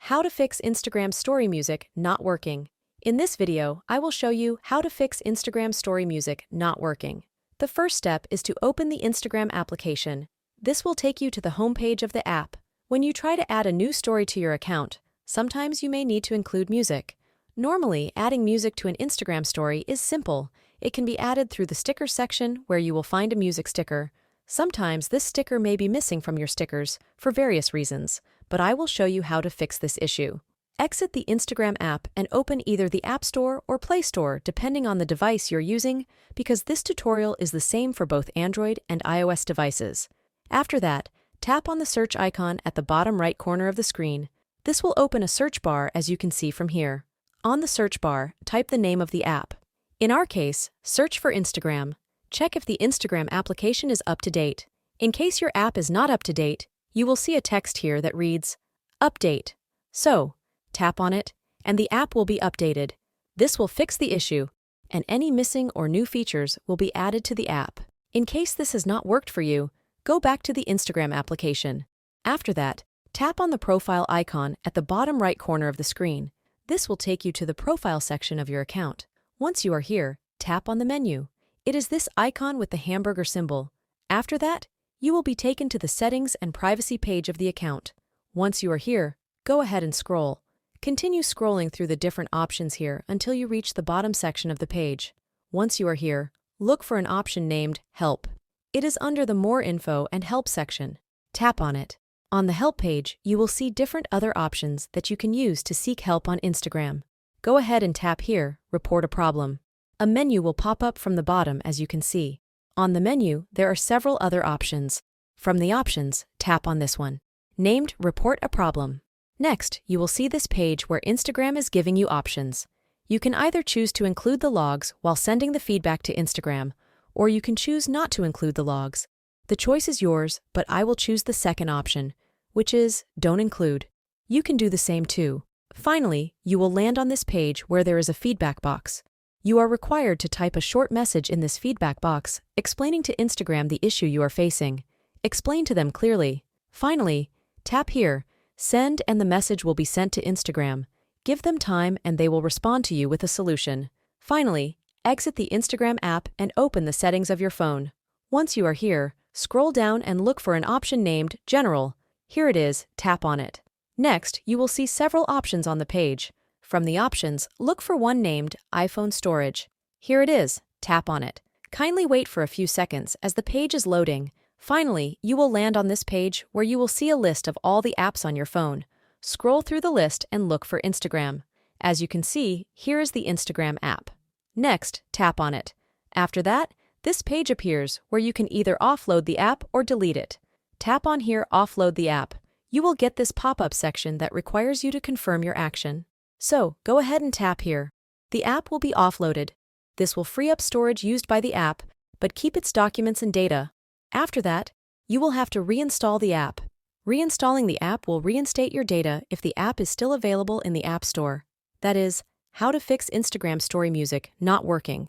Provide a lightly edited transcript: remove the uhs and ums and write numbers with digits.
How to fix Instagram story music not working. In this video, I will show you how to fix Instagram story music not working. The first step is to open the Instagram application. This will take you to the homepage of the app. When you try to add a new story to your account, sometimes you may need to include music. Normally, adding music to an Instagram story is simple. It can be added through the stickers section where you will find a music sticker. Sometimes this sticker may be missing from your stickers for various reasons, but I will show you how to fix this issue. Exit the Instagram app and open either the App Store or Play Store depending on the device you're using, because this tutorial is the same for both Android and iOS devices. After that, tap on the search icon at the bottom right corner of the screen. This will open a search bar as you can see from here. On the search bar, type the name of the app. In our case, search for Instagram. Check if the Instagram application is up to date. In case your app is not up to date, you will see a text here that reads, Update. So, tap on it, and the app will be updated. This will fix the issue, and any missing or new features will be added to the app. In case this has not worked for you, go back to the Instagram application. After that, tap on the profile icon at the bottom right corner of the screen. This will take you to the profile section of your account. Once you are here, tap on the menu. It is this icon with the hamburger symbol. After that, you will be taken to the settings and privacy page of the account. Once you are here, go ahead and scroll. Continue scrolling through the different options here until you reach the bottom section of the page. Once you are here, look for an option named Help. It is under the More Info and Help section. Tap on it. On the Help page, you will see different other options that you can use to seek help on Instagram. Go ahead and tap here, Report a Problem. A menu will pop up from the bottom as you can see. On the menu, there are several other options. From the options, tap on this one, named Report a Problem. Next, you will see this page where Instagram is giving you options. You can either choose to include the logs while sending the feedback to Instagram, or you can choose not to include the logs. The choice is yours, but I will choose the second option, which is Don't Include. You can do the same too. Finally, you will land on this page where there is a feedback box. You are required to type a short message in this feedback box explaining to Instagram the issue you are facing. Explain to them clearly. Finally, tap here, Send, and the message will be sent to Instagram. Give them time and they will respond to you with a solution. Finally, exit the Instagram app and open the settings of your phone. Once you are here, scroll down and look for an option named General. Here it is, tap on it. Next, you will see several options on the page. From the options, look for one named iPhone Storage. Here it is, tap on it. Kindly wait for a few seconds as the page is loading. Finally, you will land on this page where you will see a list of all the apps on your phone. Scroll through the list and look for Instagram. As you can see, here is the Instagram app. Next, tap on it. After that, this page appears where you can either offload the app or delete it. Tap on here, Offload the app. You will get this pop-up section that requires you to confirm your action. So, go ahead and tap here. The app will be offloaded. This will free up storage used by the app, but keep its documents and data. After that, you will have to reinstall the app. Reinstalling the app will reinstate your data if the app is still available in the App Store. That is, how to fix Instagram story music not working.